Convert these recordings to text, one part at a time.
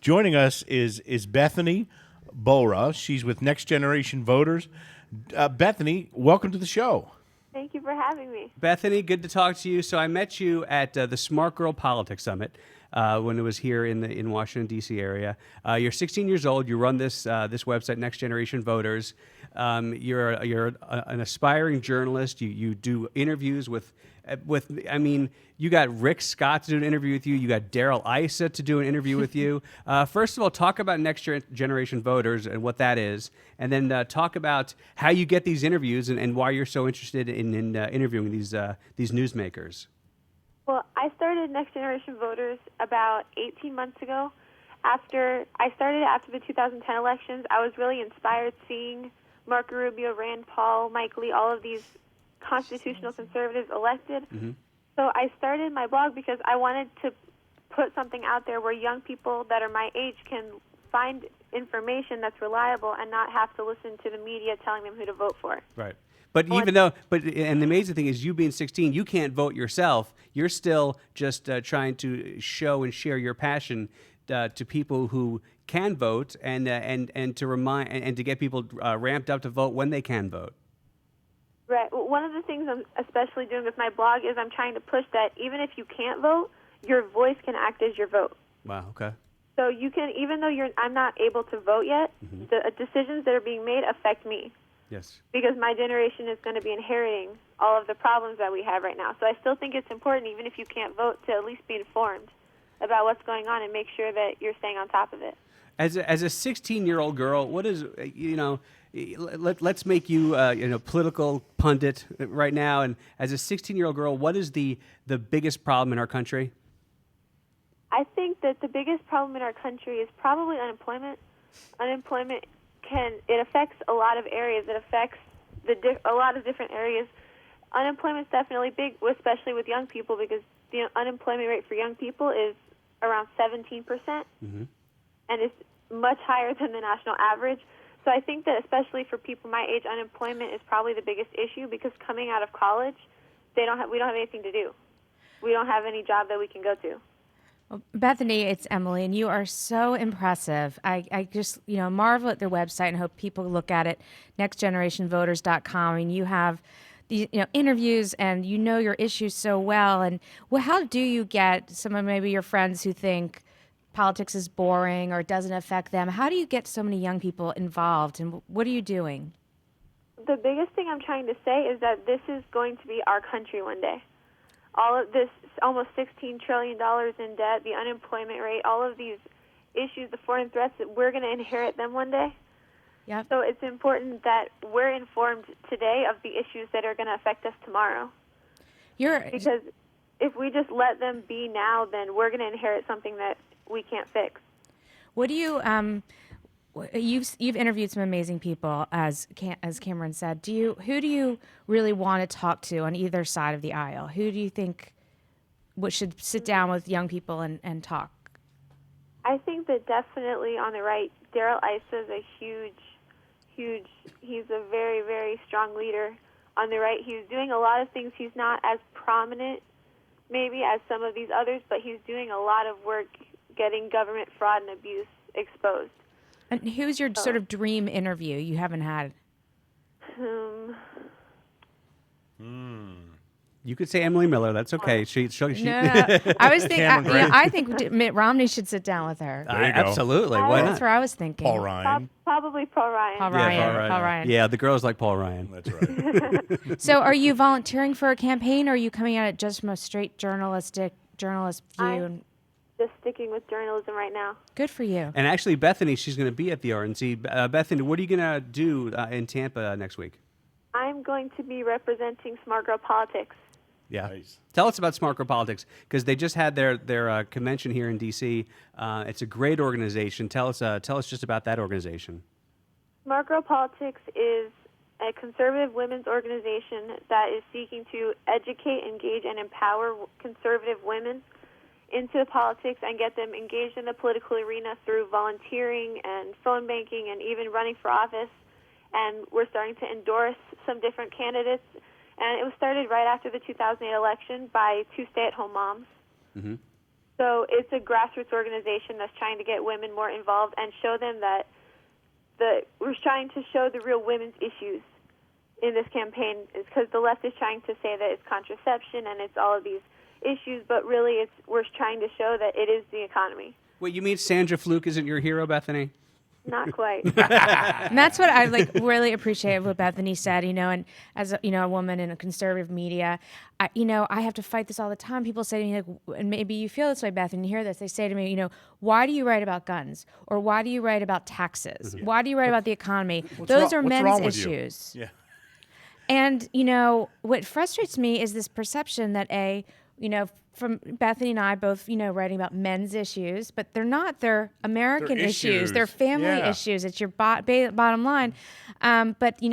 Joining us is Bethany Bowra. She's with Next Generation Voters. Bethany, welcome to the show. Thank you for having me. Bethany, good to talk to you. So I met you at the Smart Girl Politics Summit when it was here in Washington, D.C. area. You're 16 years old. You run this website, Next Generation Voters. You're an aspiring journalist. You do interviews with you got Rick Scott to do an interview with you. You got Daryl Issa to do an interview with you. First of all, talk about Next Generation Voters and what that is, and then talk about how you get these interviews and why you're so interested in interviewing these newsmakers. Well, I started Next Generation Voters about 18 months ago. After the 2010 elections, I was really inspired seeing Marco Rubio, Rand Paul, Mike Lee, all of these constitutional conservatives elected. Mm-hmm. So I started my blog because I wanted to put something out there where young people that are my age can find information that's reliable and not have to listen to the media telling them who to vote for. Right. But and the amazing thing is, you being 16, you can't vote yourself. You're still just trying to show and share your passion to people who can vote, and to remind and to get people ramped up to vote when they can vote. Right. Well, one of the things I'm especially doing with my blog is I'm trying to push that even if you can't vote, your voice can act as your vote. Wow. Okay. So you can, even though I'm not able to vote yet, mm-hmm. the decisions that are being made affect me. Yes. Because my generation is going to be inheriting all of the problems that we have right now. So I still think it's important, even if you can't vote, to at least be informed about what's going on and make sure that you're staying on top of it. As a 16-year-old girl, what is, let's make you political pundit right now. And as a 16-year-old girl, what is the biggest problem in our country? I think that the biggest problem in our country is probably unemployment. Unemployment affects a lot of areas. It affects a lot of different areas. Unemployment's definitely big, especially with young people, because the unemployment rate for young people is around 17%, mm-hmm. and it's much higher than the national average. So I think that especially for people my age, unemployment is probably the biggest issue, because coming out of college, we don't have anything to do. We don't have any job that we can go to. Well, Bethany, it's Emily, and you are so impressive. I just, marvel at their website and hope people look at it, nextgenerationvoters.com. And you have these, interviews, and your issues so well. And how do you get some of maybe your friends who think politics is boring or doesn't affect them? How do you get so many young people involved, and what are you doing? The biggest thing I'm trying to say is that this is going to be our country one day. All of this, almost $16 trillion in debt, the unemployment rate, all of these issues, the foreign threats, we're going to inherit them one day. Yep. So it's important that we're informed today of the issues that are going to affect us tomorrow. Because if we just let them be now, then we're going to inherit something that we can't fix. What do you you've interviewed some amazing people, as Cameron said. Who do you really want to talk to on either side of the aisle? Who do you think should sit down with young people and talk? I think that definitely on the right, Daryl Issa is a huge, he's a very, very strong leader. On the right, he's doing a lot of things. He's not as prominent maybe as some of these others, but he's doing a lot of work getting government fraud and abuse exposed. And who's your sort of dream interview you haven't had? You could say Emily Miller. That's okay. No. I was thinking. I think Mitt Romney should sit down with her. There you go. Absolutely. Why not? That's where I was thinking. Paul Ryan. Probably Paul Ryan. Paul Ryan. Yeah, the girls like Paul Ryan. That's right. So, are you volunteering for a campaign, or are you coming at it just from a straight journalist view? Just sticking with journalism right now. Good for you. And actually, Bethany, she's going to be at the RNC. Bethany, what are you going to do in Tampa next week? I'm going to be representing Smart Girl Politics. Yeah. Nice. Tell us about Smart Girl Politics, because they just had their convention here in D.C. It's a great organization. Tell us just about that organization. Smart Girl Politics is a conservative women's organization that is seeking to educate, engage, and empower conservative women into politics and get them engaged in the political arena through volunteering and phone banking and even running for office. And we're starting to endorse some different candidates. And it was started right after the 2008 election by two stay-at-home moms. Mm-hmm. So it's a grassroots organization that's trying to get women more involved and show them that we're trying to show the real women's issues in this campaign. Is because the left is trying to say that it's contraception and it's all of these issues, but really we're trying to show that it is the economy. Wait, you mean Sandra Fluke isn't your hero, Bethany? Not quite. And that's what I really appreciate what Bethany said, and as a woman in a conservative media, I have to fight this all the time. People say to me, like, and maybe you feel this way, Bethany, you hear this, they say to me, why do you write about guns? Or why do you write about taxes? Why do you write about the economy? Those are men's issues. Yeah. And, what frustrates me is this perception that from Bethany and I both, writing about men's issues, but they're not. They're American They're issues. They're family Yeah. issues. It's your bottom line. But,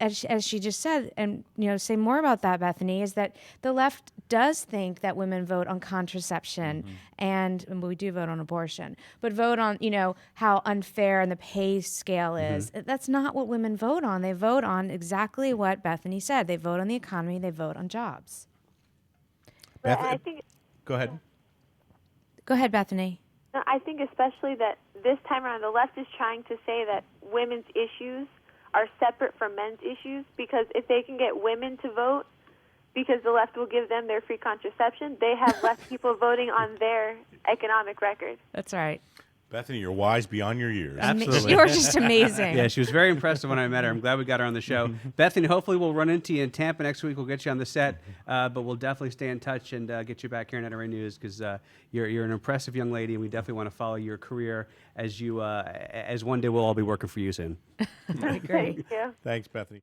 as she just said, and, say more about that, Bethany, is that the left does think that women vote on contraception and we do vote on abortion, but vote on, how unfair and the pay scale is. That's not what women vote on. They vote on exactly what Bethany said. They vote on the economy. They vote on jobs. But I think. Go ahead. Go ahead, Bethany. No, I think especially that this time around, the left is trying to say that women's issues are separate from men's issues, because if they can get women to vote, because the left will give them their free contraception, they have less people voting on their economic record. That's right. Bethany, you're wise beyond your years. Absolutely. You're just amazing. Yeah, she was very impressive when I met her. I'm glad we got her on the show. Bethany, hopefully we'll run into you in Tampa next week. We'll get you on the set, but we'll definitely stay in touch and get you back here on NRA News, because you're an impressive young lady, and we definitely want to follow your career as one day we'll all be working for you soon. I agree. Thank you. Thanks, Bethany.